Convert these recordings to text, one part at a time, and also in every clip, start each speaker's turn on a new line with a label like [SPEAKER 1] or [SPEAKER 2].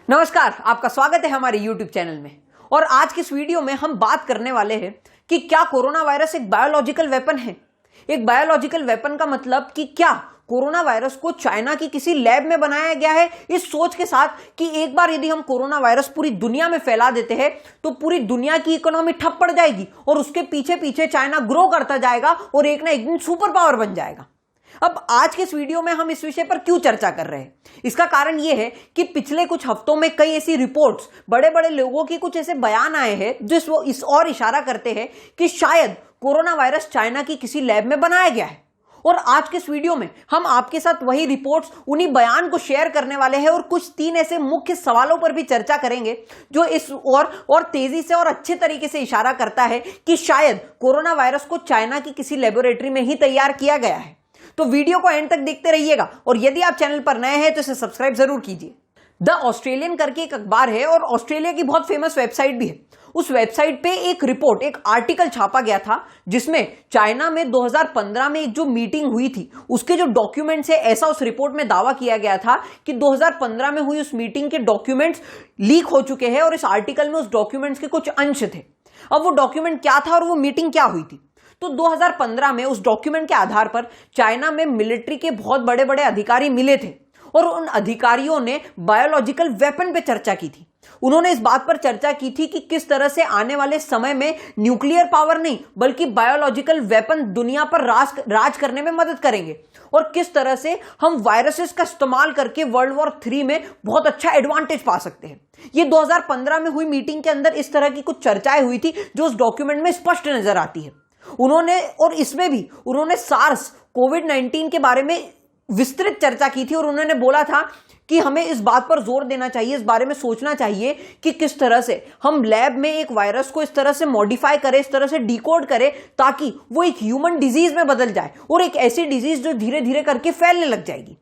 [SPEAKER 1] नमस्कार, आपका स्वागत है हमारे YouTube चैनल में। और आज की इस वीडियो में हम बात करने वाले हैं कि क्या कोरोना वायरस एक बायोलॉजिकल वेपन है। एक बायोलॉजिकल वेपन का मतलब कि क्या कोरोना वायरस को चाइना की किसी लैब में बनाया गया है, इस सोच के साथ कि एक बार यदि हम कोरोना वायरस पूरी दुनिया में फैला देते हैं तो पूरी दुनिया की इकोनॉमी ठप पड़ जाएगी और उसके पीछे पीछे चाइना ग्रो करता जाएगा और एक ना एक दिन सुपर पावर बन जाएगा। अब आज के इस वीडियो में हम इस विषय पर क्यों चर्चा कर रहे हैं, इसका कारण यह है कि पिछले कुछ हफ्तों में कई ऐसी रिपोर्ट्स, बड़े बड़े लोगों की कुछ ऐसे बयान आए हैं जो इस और इशारा करते हैं कि शायद कोरोना वायरस चाइना की किसी लैब में बनाया गया है। और आज के इस वीडियो में हम आपके साथ वही रिपोर्ट्स, उन्हीं बयान को शेयर करने वाले हैं और कुछ 3 ऐसे मुख्य सवालों पर भी चर्चा करेंगे जो इस और तेजी से और अच्छे तरीके से इशारा करता है कि शायद कोरोना वायरस को चाइना की किसी लेबोरेटरी में ही तैयार किया गया है। तो वीडियो को एंड तक देखते रहिएगा और यदि आप चैनल पर नए हैं तो इसे सब्सक्राइब जरूर कीजिए। द ऑस्ट्रेलियन करके एक अखबार है और ऑस्ट्रेलिया की बहुत फेमस वेबसाइट भी है। उस वेबसाइट पे एक रिपोर्ट, एक आर्टिकल छापा गया था जिसमें चाइना में 2015 में एक जो मीटिंग हुई थी उसके जो डॉक्यूमेंट्स है, ऐसा उस रिपोर्ट में दावा किया गया था कि 2015 में हुई उस मीटिंग के डॉक्यूमेंट्स लीक हो चुके हैं और इस आर्टिकल में उस डॉक्यूमेंट्स के कुछ अंश थे। अब वो डॉक्यूमेंट क्या था और वो मीटिंग क्या हुई थी, तो 2015 में उस डॉक्यूमेंट के आधार पर चाइना में मिलिट्री के बहुत बड़े बड़े अधिकारी मिले थे और उन अधिकारियों ने बायोलॉजिकल वेपन पे चर्चा की थी। उन्होंने इस बात पर चर्चा की थी कि किस तरह से आने वाले समय में न्यूक्लियर पावर नहीं बल्कि बायोलॉजिकल वेपन दुनिया पर राज करने में मदद करेंगे और किस तरह से हम वायरसेस का इस्तेमाल करके वर्ल्ड वॉर 3 में बहुत अच्छा एडवांटेज पा सकते हैं। ये 2015 में हुई मीटिंग के अंदर इस तरह की कुछ चर्चाएं हुई थी जो उस डॉक्यूमेंट में स्पष्ट नजर आती है। उन्होंने, और इसमें भी उन्होंने सार्स कोविड-19 के बारे में विस्तृत चर्चा की थी और उन्होंने बोला था कि हमें इस बात पर जोर देना चाहिए, इस बारे में सोचना चाहिए कि किस तरह से हम लैब में एक वायरस को इस तरह से मॉडिफाई करें, इस तरह से डिकोड करें ताकि वो एक ह्यूमन डिजीज में बदल जाए और एक ऐसी डिजीज जो धीरे धीरे करके फैलने लग जाएगी।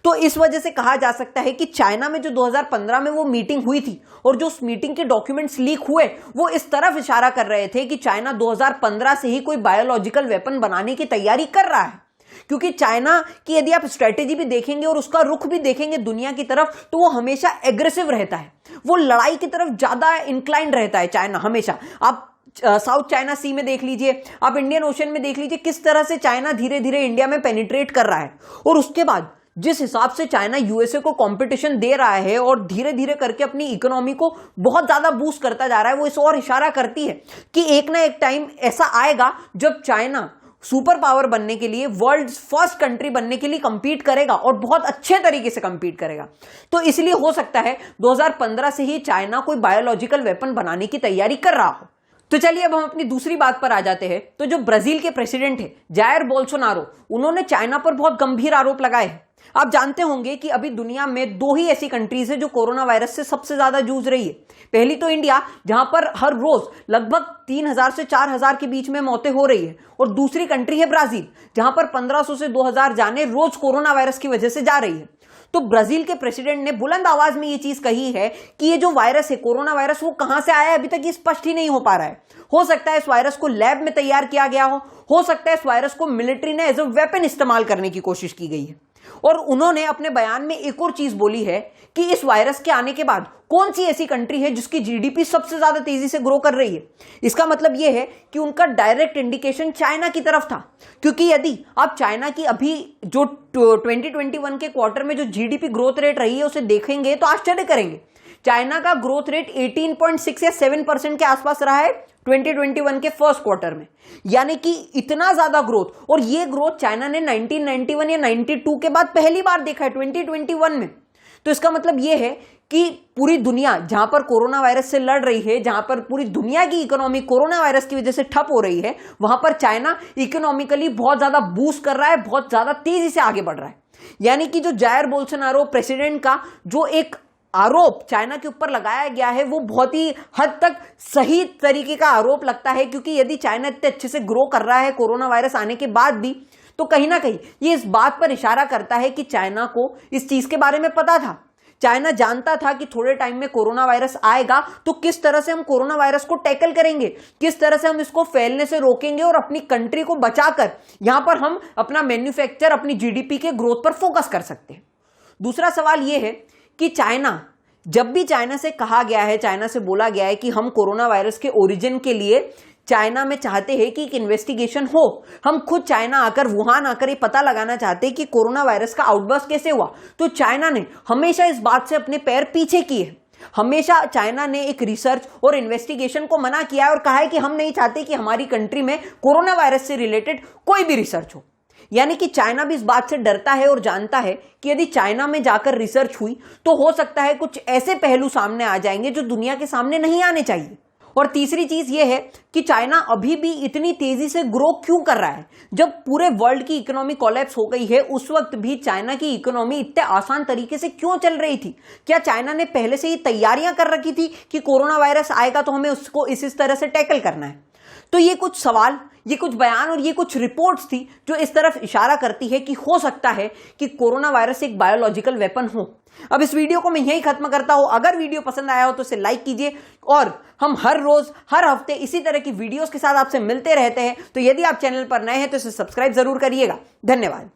[SPEAKER 1] तो इस वजह से कहा जा सकता है कि चाइना में जो 2015 में वो मीटिंग हुई थी और जो उस मीटिंग के डॉक्यूमेंट्स लीक हुए वो इस तरफ इशारा कर रहे थे कि चाइना 2015 से ही कोई बायोलॉजिकल वेपन बनाने की तैयारी कर रहा है। क्योंकि चाइना की यदि आप स्ट्रेटेजी भी देखेंगे और उसका रुख भी देखेंगे दुनिया की तरफ तो वो हमेशा एग्रेसिव रहता है, वो लड़ाई की तरफ ज्यादा इंक्लाइंड रहता है चाइना हमेशा। आप साउथ चाइना सी में देख लीजिए, आप इंडियन ओशन में देख लीजिए किस तरह से चाइना धीरे धीरे इंडिया में पेनिट्रेट कर रहा है और उसके बाद जिस हिसाब से चाइना यूएसए को कंपटीशन दे रहा है और धीरे धीरे करके अपनी इकोनॉमी को बहुत ज्यादा बूस्ट करता जा रहा है, वो इस और इशारा करती है कि एक ना एक टाइम ऐसा आएगा जब चाइना सुपर पावर बनने के लिए, वर्ल्ड फर्स्ट कंट्री बनने के लिए कंपीट करेगा और बहुत अच्छे तरीके से कंपीट करेगा। तो इसलिए हो सकता है 2015 से ही चाइना कोई बायोलॉजिकल वेपन बनाने की तैयारी कर रहा हो। तो चलिए अब हम अपनी दूसरी बात पर आ जाते हैं। तो जो ब्राजील के प्रेसिडेंट है जायर बोल्सोनारो, उन्होंने चाइना पर बहुत गंभीर आरोप लगाए हैं। आप जानते होंगे कि अभी दुनिया में 2 ही ऐसी कंट्रीज है जो कोरोना वायरस से सबसे ज्यादा जूझ रही है। पहली तो इंडिया, जहां पर हर रोज लगभग 3000 से 4000 के बीच में मौतें हो रही है, और दूसरी कंट्री है ब्राजील, जहां पर 1500 से 2000 जाने रोज कोरोना वायरस की वजह से जा रही है। तो ब्राजील के प्रेसिडेंट ने बुलंद आवाज में ये चीज कही है कि ये जो वायरस है, कोरोना वायरस, वो कहां से आया है अभी तक ये स्पष्ट ही नहीं हो पा रहा है। हो सकता है इस वायरस को लैब में तैयार किया गया हो सकता है इस वायरस को मिलिट्री ने एज अ वेपन इस्तेमाल करने की कोशिश की गई है। और उन्होंने अपने बयान में एक और चीज बोली है कि इस वायरस के आने के बाद कौन सी ऐसी कंट्री है जिसकी जीडीपी सबसे ज्यादा तेजी से ग्रो कर रही है। इसका मतलब यह है कि उनका डायरेक्ट इंडिकेशन चाइना की तरफ था, क्योंकि यदि आप चाइना की अभी जो 2021 के क्वार्टर में जो जीडीपी ग्रोथ रेट रही है उसे देखेंगे तो आश्चर्य करेंगे। चाइना का ग्रोथ रेट 18.6 या 7% के आसपास रहा है 2021 के फर्स्ट क्वार्टर में, यानी कि इतना ज्यादा ग्रोथ। और ये ग्रोथ चाइना ने 1991 या 92 के बाद पहली बार देखा है 2021 में। तो इसका मतलब यह है कि पूरी दुनिया जहां पर कोरोना वायरस से लड़ रही है, जहां पर पूरी दुनिया की इकोनॉमी कोरोना वायरस की वजह से ठप हो रही है, वहां पर चाइना इकोनॉमिकली बहुत ज्यादा बूस्ट कर रहा है, बहुत ज्यादा तेजी से आगे बढ़ रहा है। यानी कि जो जायर बोल्सोनारो प्रेसिडेंट का जो एक आरोप चाइना के ऊपर लगाया गया है वो बहुत ही हद तक सही तरीके का आरोप लगता है, क्योंकि यदि चाइना इतने अच्छे से ग्रो कर रहा है कोरोना वायरस आने के बाद भी, तो कहीं ना कहीं ये इस बात पर इशारा करता है कि चाइना को इस चीज के बारे में पता था। चाइना जानता था कि थोड़े टाइम में कोरोना वायरस आएगा, तो किस तरह से हम कोरोना वायरस को टैकल करेंगे, किस तरह से हम इसको फैलने से रोकेंगे और अपनी कंट्री को बचाकर यहां पर हम अपना मैन्युफैक्चर, अपनी जीडीपी के ग्रोथ पर फोकस कर सकते हैं। दूसरा सवाल यह है कि चाइना जब भी चाइना से कहा गया है, चाइना से बोला गया है कि हम कोरोना वायरस के ओरिजिन के लिए चाइना में चाहते हैं कि एक इन्वेस्टिगेशन हो, हम खुद चाइना आकर, वुहान आकर ये पता लगाना चाहते हैं कि कोरोना वायरस का आउटबर्स्ट कैसे हुआ, तो चाइना ने हमेशा इस बात से अपने पैर पीछे किए हैं। हमेशा चाइना ने एक रिसर्च और इन्वेस्टिगेशन को मना किया है और कहा है कि हम नहीं चाहते कि हमारी कंट्री में कोरोना वायरस से रिलेटेड कोई भी रिसर्च हो। यानी कि चाइना भी इस बात से डरता है और जानता है कि यदि चाइना में जाकर रिसर्च हुई तो हो सकता है कुछ ऐसे पहलू सामने आ जाएंगे जो दुनिया के सामने नहीं आने चाहिए। और तीसरी चीज यह है कि चाइना अभी भी इतनी तेजी से ग्रो क्यों कर रहा है? जब पूरे वर्ल्ड की इकोनॉमी कोलैप्स हो गई है, उस वक्त भी चाइना की इकोनॉमी इतने आसान तरीके से क्यों चल रही थी? क्या चाइना ने पहले से ही तैयारियां कर रखी थी कि कोरोना वायरस आएगा तो हमें उसको इस तरह से टैकल करना है? तो ये कुछ सवाल, ये कुछ बयान और ये कुछ रिपोर्ट्स थी जो इस तरफ इशारा करती है कि हो सकता है कि कोरोना वायरस एक बायोलॉजिकल वेपन हो। अब इस वीडियो को मैं यही खत्म करता हूं। अगर वीडियो पसंद आया हो तो इसे लाइक कीजिए और हम हर रोज हर हफ्ते इसी तरह की वीडियोस के साथ आपसे मिलते रहते हैं। तो यदि आप चैनल पर नए हैं तो इसे सब्सक्राइब जरूर करिएगा। धन्यवाद।